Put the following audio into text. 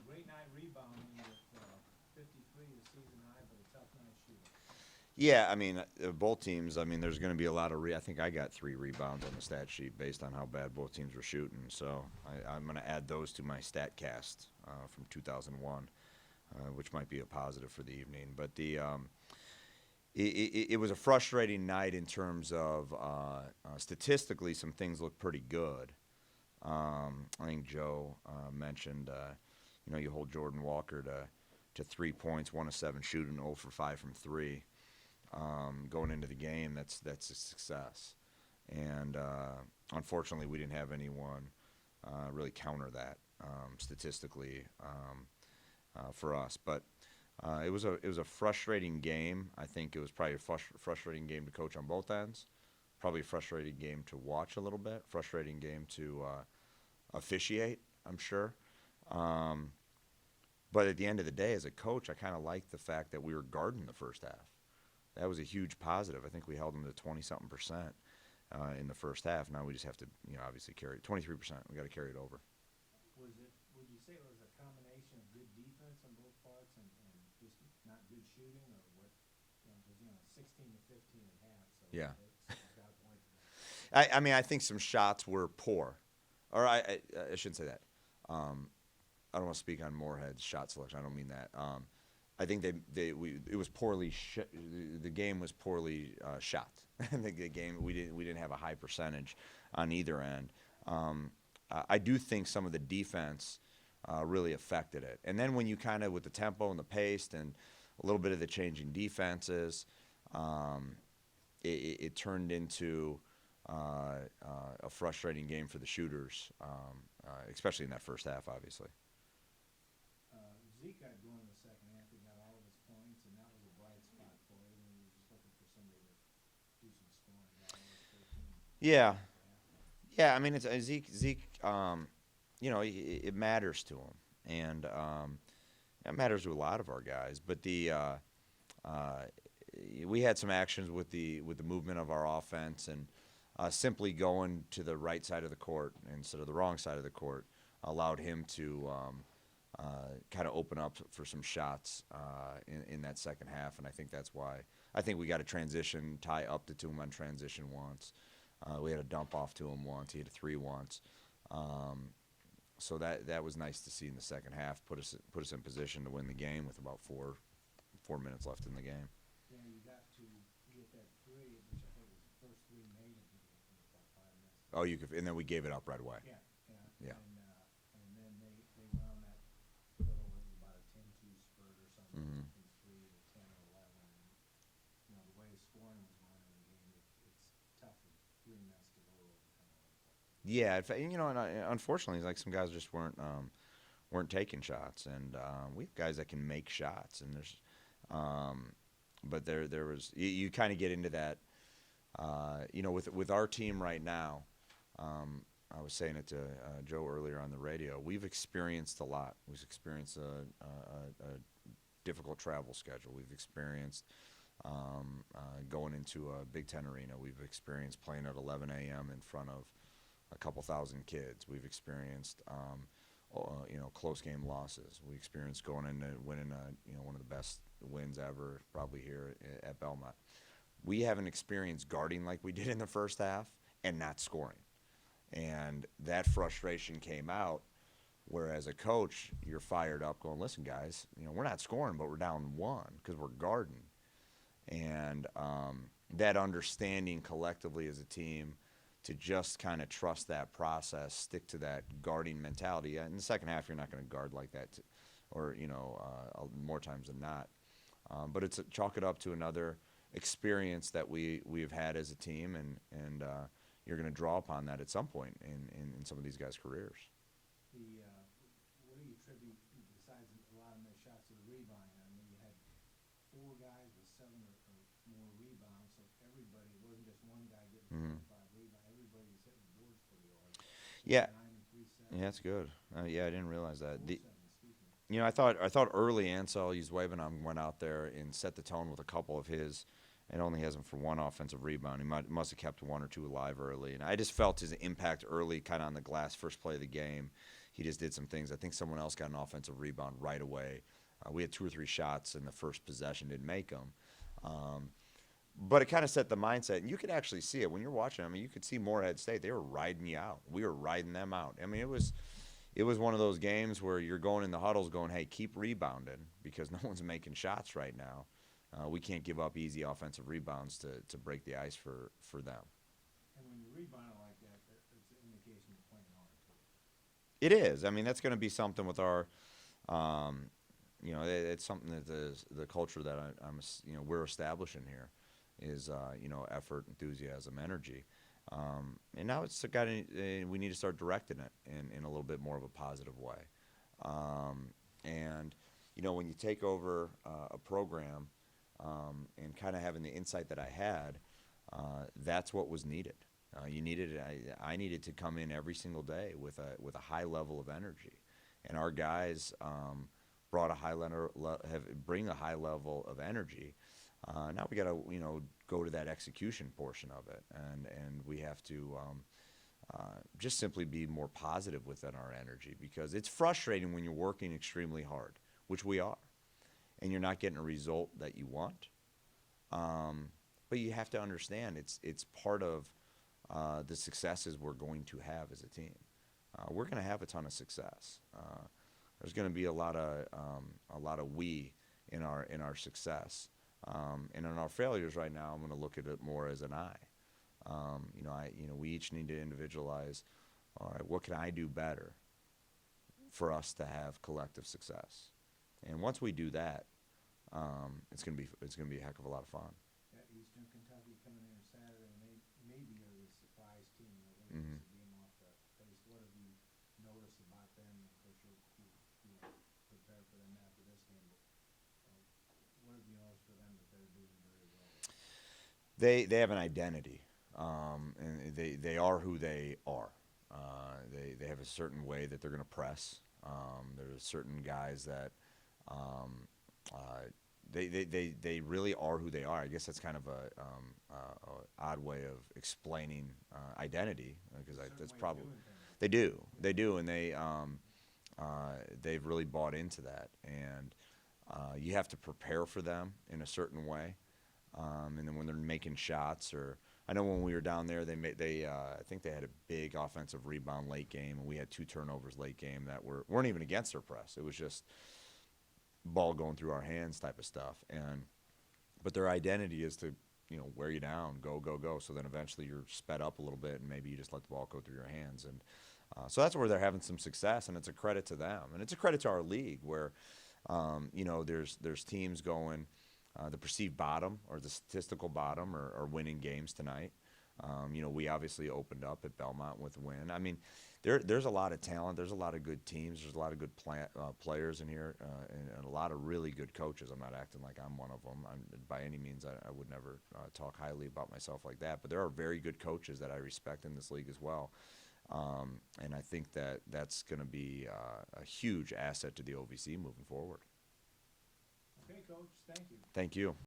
great night rebounding with 53 the season high, but a tough night shooting. Yeah, I mean, both teams. I mean, there's going to be a lot of. I think I got 3 rebounds on the stat sheet based on how bad both teams were shooting. So I'm going to add those to my stat cast from 2001, which might be a positive for the evening. But it was a frustrating night in terms of statistically, some things look pretty good. I think Joe mentioned, you hold Jordan Walker to 3 points, 1 of 7 shooting, 0 for 5 from three. Going into the game, that's a success. And unfortunately, we didn't have anyone really counter that statistically for us. But it was a frustrating game. I think it was probably a frustrating game to coach on both ends. Probably a frustrating game to watch a little bit. Frustrating game to officiate, I'm sure. But at the end of the day, as a coach, I kind of liked the fact that we were guarding the first half. That was a huge positive. I think we held them to 20-something% in the first half. Now we just have to, obviously carry it. 23%. We got to carry it over. Would you say it was a combination of good defense on both parts and just not good shooting, or what? Because 16 to 15 at half, so Yeah. it's got a point to that. I mean, I think some shots were poor. Or I shouldn't say that. I don't want to speak on Morehead's shot selection. I don't mean that. I think it was poorly. The game was poorly shot. The game we didn't have a high percentage on either end. I do think some of the defense really affected it. And then when you kind of with the tempo and the pace and a little bit of the changing defenses, it turned into a frustrating game for the shooters, especially in that first half, obviously. Zeke got going in the second half. He got all of his points, and that was a bright spot for you. And you were just looking for somebody to do some scoring. Got all his 13. Yeah, yeah. I mean, it's Zeke. It matters to him, and it matters to a lot of our guys. But we had some actions with the movement of our offense, and simply going to the right side of the court instead of the wrong side of the court allowed him to kind of open up for some shots in that second half, and I think that's why. I think we got a transition tie up to him on transition once. We had a dump off to him once. He had a 3 once. So that was nice to see in the second half. Put us in position to win the game with about 4 minutes left in the game. Yeah, you got to get that 3, which I think was the first 3 made in about 5 minutes. Oh, and then we gave it up right away. Yeah. Yeah. And then they went on that little, it was about a 10-2 spurt or something, Mhm. from 3 to 10 or 11. And, the way the scoring was going in the game, it's tough with 3 minutes to go to overcome all that. Yeah, and unfortunately, like some guys just weren't taking shots, and we have guys that can make shots, and but there was you kind of get into that, with our team right now. I was saying it to Joe earlier on the radio. We've experienced a lot. We've experienced a difficult travel schedule. We've experienced going into a Big Ten arena. We've experienced playing at 11 a.m. in front of a couple thousand kids. We've experienced close game losses. We experienced going in and winning one of the best wins ever, probably here at Belmont. We haven't experienced guarding like we did in the first half and not scoring. And that frustration came out, where as a coach, you're fired up going, listen, guys, we're not scoring, but we're down 1 because we're guarding. And that understanding collectively as a team to just kind of trust that process, stick to that guarding mentality. In the second half, you're not going to guard like that, more times than not. But it's chalk it up to another experience that we've had as a team, and you're going to draw upon that at some point in some of these guys' careers. What do you attribute, besides a lot of missed shots, to the rebounding? I mean, you had 4 guys with 7 or more rebounds, so everybody, it wasn't just one guy getting 4 or 5 rebounds. Everybody was hitting the boards pretty hard. Yeah. 9 and 3 7. Yeah, that's good. Yeah, I didn't realize that. 4 7, excuse me. I thought early Ansel Yuzwebanam went out there and set the tone with a couple of his, and only has him for 1 offensive rebound. He must have kept 1 or 2 alive early, and I just felt his impact early, kind of on the glass, first play of the game. he just did some things. I think someone else got an offensive rebound right away. We had 2 or 3 shots in the first possession, didn't make them. But it kind of set the mindset, and you could actually see it when you're watching. I mean, you could see Morehead State; they were riding you out. We were riding them out. I mean, it was one of those games where you're going in the huddles, going, "Hey, keep rebounding because no one's making shots right now. We can't give up easy offensive rebounds to break the ice for them." And when you rebound it like that, it's an indication you're playing hard too. It is. I mean, that's going to be something with our, it's something that the culture that we're establishing here is, effort, enthusiasm, energy. And now it's got we need to start directing it in a little bit more of a positive way. And, when you take over a program and kind of having the insight that I had, that's what was needed. I needed to come in every single day with a high level of energy, and our guys brought bring a high level of energy. Now we got to go to that execution portion of it, and we have to just simply be more positive within our energy, because it's frustrating when you're working extremely hard, which we are, and you're not getting a result that you want. But you have to understand it's part of the successes we're going to have as a team. We're going to have a ton of success. There's going to be a lot of we in our success, and in our failures right now. I'm going to look at it more as an I. We each need to individualize. All right, what can I do better for us to have collective success? And once we do that, it's going to be a heck of a lot of fun. That Eastern Kentucky coming in Saturday, maybe are the surprise team. Mm-hmm. Being off the pace. What have you noticed about them? Of course, you'll prepare for them after this game. But what have you noticed for them that they're doing very well? They have an identity, and they are who they are. They have a certain way that they're going to press. There's certain guys that they really are who they are. I guess that's kind of a odd way of explaining identity, because that's probably they do, and they've really bought into that, and you have to prepare for them in a certain way, and then when they're making shots, or I know when we were down there, I think they had a big offensive rebound late game, and we had 2 turnovers late game that weren't even against their press. It was just ball going through our hands type of stuff, but their identity is to wear you down, go. So then eventually you're sped up a little bit, and maybe you just let the ball go through your hands, and so that's where they're having some success, and it's a credit to them, and it's a credit to our league where there's teams going the perceived bottom or the statistical bottom are winning games tonight. We obviously opened up at Belmont with a win. I mean, there's a lot of talent. There's a lot of good teams. There's a lot of good players in here, and a lot of really good coaches. I'm not acting like I'm one of them. By any means, I would never talk highly about myself like that. But there are very good coaches that I respect in this league as well. And I think that's going to be a huge asset to the OVC moving forward. Okay, Coach. Thank you. Thank you.